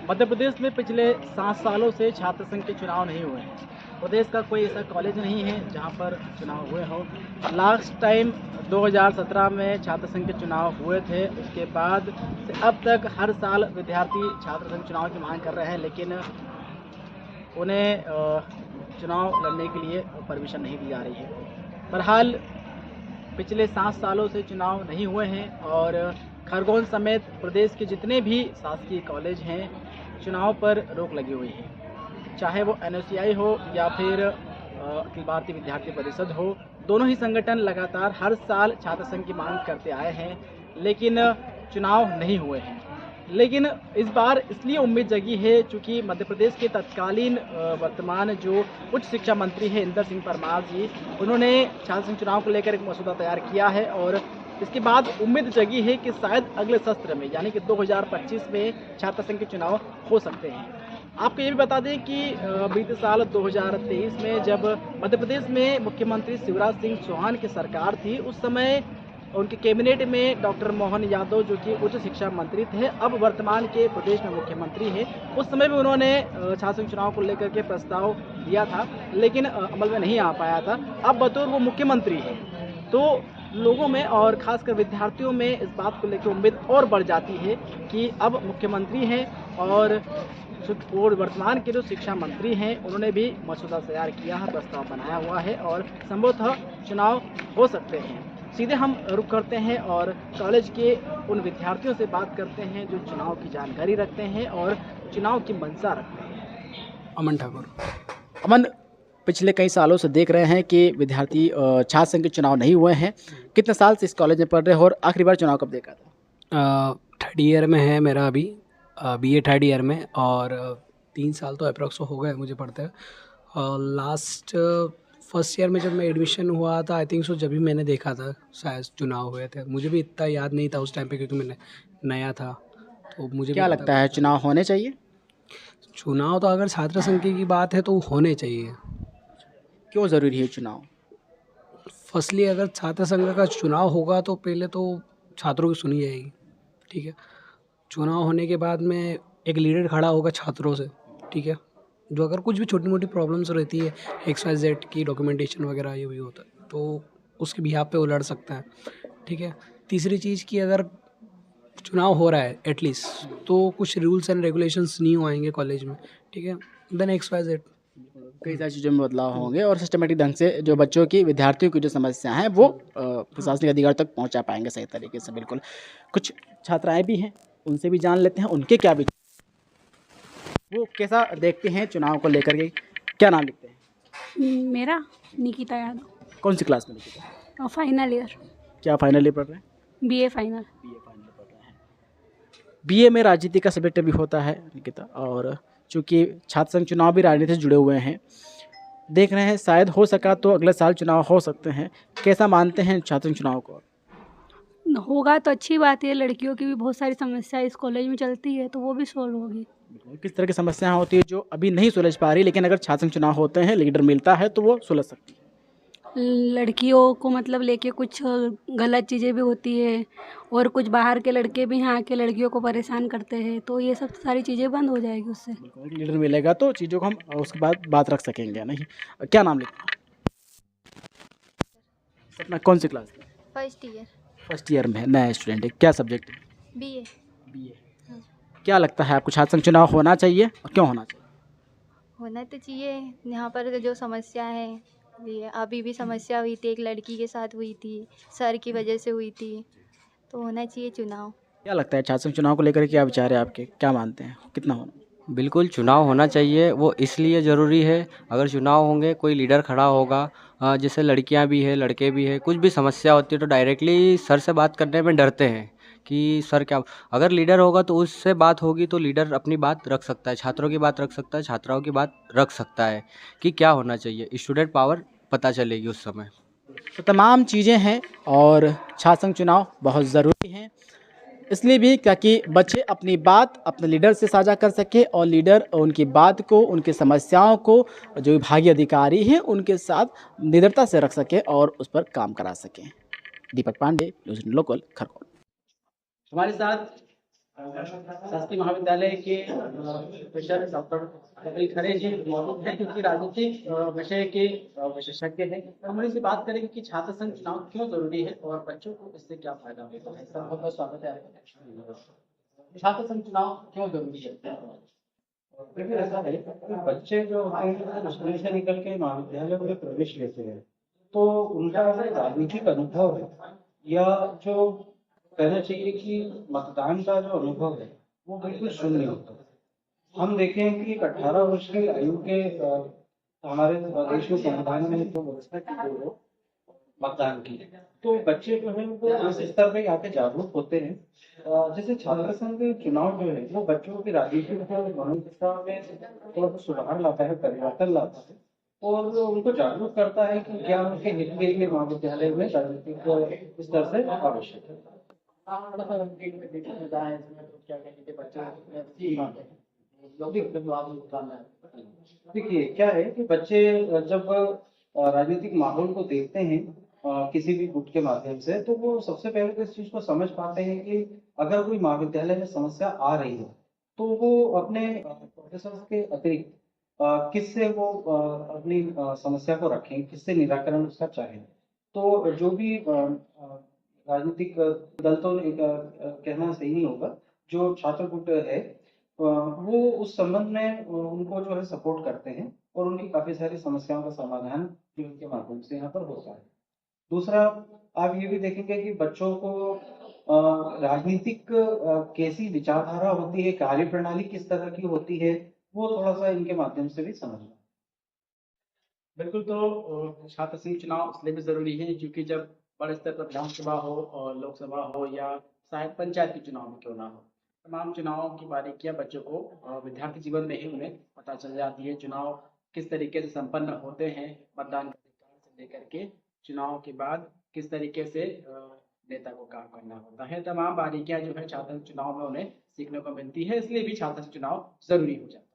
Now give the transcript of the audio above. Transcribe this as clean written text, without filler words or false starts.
मध्य प्रदेश में पिछले 7 सालों से छात्र संघ के चुनाव नहीं हुए हैं। प्रदेश का कोई ऐसा कॉलेज नहीं है जहां पर चुनाव हुए हों। लास्ट टाइम 2017 में छात्र संघ के चुनाव हुए थे। उसके बाद से अब तक हर साल विद्यार्थी छात्र संघ चुनाव की मांग कर रहे हैं, लेकिन उन्हें चुनाव लड़ने के लिए परमिशन नहीं दी जा रही है। बहरहाल पिछले 7 सालों से चुनाव नहीं हुए हैं और खरगोन समेत प्रदेश के जितने भी शासकीय कॉलेज हैं, चुनाव पर रोक लगी हुई है। चाहे वो NOCI हो या फिर अखिल भारतीय विद्यार्थी परिषद हो, दोनों ही संगठन लगातार हर साल छात्र संघ की मांग करते आए हैं, लेकिन चुनाव नहीं हुए हैं। लेकिन इस बार इसलिए उम्मीद जगी है क्योंकि मध्य प्रदेश के तत्कालीन वर्तमान जो उच्च शिक्षा मंत्री हैं इंदर सिंह परमार जी, उन्होंने छात्र संघ चुनाव को लेकर एक मसौदा तैयार किया है और इसके बाद उम्मीद जगी है कि शायद अगले सत्र में यानी कि 2025 में छात्र संघ के चुनाव हो सकते हैं। आपको ये भी बता दें कि बीते साल 2023 में जब मध्य प्रदेश में मुख्यमंत्री शिवराज सिंह चौहान की सरकार थी, उस समय उनके कैबिनेट में डॉक्टर मोहन यादव जो कि उच्च शिक्षा मंत्री थे, अब वर्तमान के प्रदेश में मुख्यमंत्री हैं। उस समय भी उन्होंने छात्र संघ चुनाव को लेकर के प्रस्ताव दिया था, लेकिन अमल में नहीं आ पाया था। अब बतौर वो मुख्यमंत्री है तो लोगों में और खासकर विद्यार्थियों में इस बात को लेकर उम्मीद और बढ़ जाती है कि अब मुख्यमंत्री हैं और वर्तमान के जो शिक्षा मंत्री हैं उन्होंने भी मसौदा तैयार किया है, प्रस्ताव बनाया हुआ है और संभवतः चुनाव हो सकते हैं। सीधे हम रुख करते हैं और कॉलेज के उन विद्यार्थियों से बात करते हैं जो चुनाव की जानकारी रखते हैं और चुनाव की मंशा रखते हैं। अमन ठाकुर। अमन, पिछले कई सालों से देख रहे हैं कि विद्यार्थी छात्र संघ के चुनाव नहीं हुए हैं। कितने साल से इस कॉलेज में पढ़ रहे हो और आखिरी बार चुनाव कब देखा था? 3rd ईयर में है मेरा अभी, BA 3rd ईयर में, और 3 साल तो अप्रॉक्स हो गए मुझे पढ़ते हैं। लास्ट 1st ईयर में जब मैं एडमिशन हुआ था, आई थिंक सो, जब भी मैंने देखा था शायद चुनाव हुए थे। मुझे भी इतना याद नहीं था उस टाइम पे क्योंकि मैंने नया था, तो मुझे क्या लगता है चुनाव होने चाहिए? चुनाव तो अगर छात्र संघ की बात है तो होने चाहिए। क्यों ज़रूरी है चुनाव? फर्स्टली अगर छात्र संघ का चुनाव होगा तो पहले तो छात्रों की सुनी जाएगी, ठीक है। चुनाव होने के बाद में एक लीडर खड़ा होगा छात्रों से, ठीक है, जो अगर कुछ भी छोटी मोटी प्रॉब्लम्स रहती है XYZ की डॉक्यूमेंटेशन वगैरह ये भी होता है तो उसके बिहाफ पे वो लड़ सकता है, ठीक है। तीसरी चीज़ कि अगर चुनाव हो रहा है एटलीस्ट तो कुछ रूल्स एंड रेगुलेशंस न्यू आएंगे कॉलेज में, ठीक है, देन XYZ कई सारी चीज़ों में बदलाव होंगे और सिस्टमेटिक ढंग से जो बच्चों की विद्यार्थियों की जो समस्या हैं वो प्रशासनिक अधिकारी तक पहुंचा पाएंगे सही तरीके से। बिल्कुल। कुछ छात्राएं भी हैं, उनसे भी जान लेते हैं उनके क्या विचार, वो कैसा देखते हैं चुनाव को लेकर के। क्या नाम लिखते हैं? मेरा निकिता यादव। कौन सी क्लास में लिखते हैं? फाइनल ईयर, क्या फाइनल ईयर पढ़ रहे हैं? BA final. BA फाइनल पढ़ रहे हैं। BA में राजनीति का सब्जेक्ट भी होता है निकिता, और चूँकि छात्र संघ चुनाव भी राजनीति से जुड़े हुए हैं, देख रहे हैं शायद हो सका तो अगले साल चुनाव हो सकते हैं। कैसा मानते हैं छात्र संघ चुनाव को? होगा तो अच्छी बात है, लड़कियों की भी बहुत सारी समस्या इस कॉलेज में चलती है तो वो भी सॉल्व होगी। किस तरह की समस्याएं होती है जो अभी नहीं सुलझ पा रही, लेकिन अगर छात्र संघ चुनाव होते हैं, लीडर मिलता है तो वो सुलझ सकती है? लड़कियों को मतलब लेके कुछ गलत चीज़ें भी होती है और कुछ बाहर के लड़के भी यहाँ के लड़कियों को परेशान करते हैं, तो ये सब सारी चीज़ें बंद हो जाएगी उससे। एक लीडर मिलेगा तो चीज़ों को हम उसके बाद बात रख सकेंगे। नहीं, क्या नाम लिखते हैं? अपना कौन सी क्लास में? 1st ईयर, फर्स्ट ईयर में है, नया स्टूडेंट है। क्या सब्जेक्ट है? BA। BA। क्या लगता है आपको छात्र संघ चुनाव होना चाहिए और क्यों होना चाहिए? होना तो चाहिए। यहाँ पर जो समस्या है, ये अभी भी समस्या हुई थी, एक लड़की के साथ हुई थी, सर की वजह से हुई थी, तो होना चाहिए चुनाव। क्या लगता है छात्र संघ चुनाव को लेकर क्या विचार है आपके? क्या मानते हैं कितना होना? बिल्कुल चुनाव होना चाहिए, वो इसलिए ज़रूरी है। अगर चुनाव होंगे, कोई लीडर खड़ा होगा, जैसे लड़कियां भी है, लड़के भी है, कुछ भी समस्या होती है तो डायरेक्टली सर से बात करने में डरते हैं कि सर क्या। अगर लीडर होगा तो उससे बात होगी तो लीडर अपनी बात रख सकता है, छात्रों की बात रख सकता है, छात्राओं की बात रख सकता है कि क्या होना चाहिए। स्टूडेंट पावर पता चलेगी उस समय। तो तमाम चीज़ें हैं और छात्र संघ चुनाव बहुत ज़रूरी हैं, इसलिए भी ताकि बच्चे अपनी बात अपने लीडर से साझा कर सके और लीडर उनकी बात को, उनकी समस्याओं को जो विभागीय अधिकारी हैं उनके साथ निडरता से रख सके और उस पर काम करा सकें। दीपक पांडे, न्यूज़ लोकल, खरगोन। हमारे साथ शासकीय महाविद्यालय के प्रोफेसर डॉक्टर कपिल खरे जी मौजूद हैं, क्योंकि राजनीतिक विषय के विशेषज्ञ हैं। हम उन्हीं से बात करेंगे कि छात्र संघ चुनाव क्यों जरूरी है और बच्चों को इससे क्या फायदा होता है। सर, बहुत बहुत स्वागत है आपका। छात्र संघ चुनाव क्यों जरूरी है? देखिए, ऐसा है कि बच्चे जो होते हैं स्कूल से निकल के महाविद्यालय में प्रवेश लेते हैं, तो उनका जो राजनीतिक अनुभव है या जो कहना चाहिए कि मतदान का जो अनुभव है वो बिल्कुल शून्य होता है। हम देखें कि 18 वर्ष की आयु के हमारे देश में संविधान में जो व्यवस्था की गई है मतदान की, तो बच्चे जो है वो इस स्तर पे आके जागरूक होते हैं। जैसे छात्र संघ चुनाव जो है वो बच्चों की राजनीतिक मानसिकता में थोड़ा सा सुधार लाता है, परिवर्तन लाता है और उनको जागरूक करता है कि क्या उनके हित के लिए महाविद्यालय में राजनीतिक स्तर से आवश्यक है। थोड़ा सा देखा जाता है इसमें तो क्या कहेंगे कि बच्चे देखिए, क्या है कि बच्चे जब राजनीतिक माहौल को देखते हैं किसी भी गुट के माध्यम से, तो वो सबसे पहले तो इस चीज को समझ पाते हैं कि अगर कोई महाविद्यालय में समस्या आ रही है तो वो अपने प्रोफेसर के अतिरिक्त किससे वो अपनी समस्या को रखें, किससे निराकरण उसका चाहें। तो जो भी राजनीतिक दल तो कहना सही नहीं होगा, जो छात्र गुट है वो उस संबंध में उनको जो है सपोर्ट करते हैं और उनकी काफी सारी समस्याओं का समाधान भी उनके माध्यम से यहाँ पर होता है। दूसरा, आप ये भी देखेंगे कि बच्चों को राजनीतिक कैसी विचारधारा होती है, कार्यप्रणाली किस तरह की होती है, वो थोड़ा सा इनके माध्यम से भी समझना। बिल्कुल। तो छात्र संघ चुनाव इसलिए भी जरूरी है क्योंकि जब बड़े स्तर पर विधानसभा हो और लोकसभा हो या शायद पंचायत के चुनाव में क्यों ना हो, तमाम चुनावों की बारीकियां बच्चों को विद्यार्थी जीवन में ही उन्हें पता चल जाती है। चुनाव किस तरीके से संपन्न होते हैं, मतदान के अधिकार से लेकर के चुनाव के बाद किस तरीके से नेता को काम करना होता है, तमाम बारीकियां जो है छात्र चुनाव में उन्हें सीखने को मिलती है। इसलिए भी छात्र चुनाव जरूरी हो जाता है।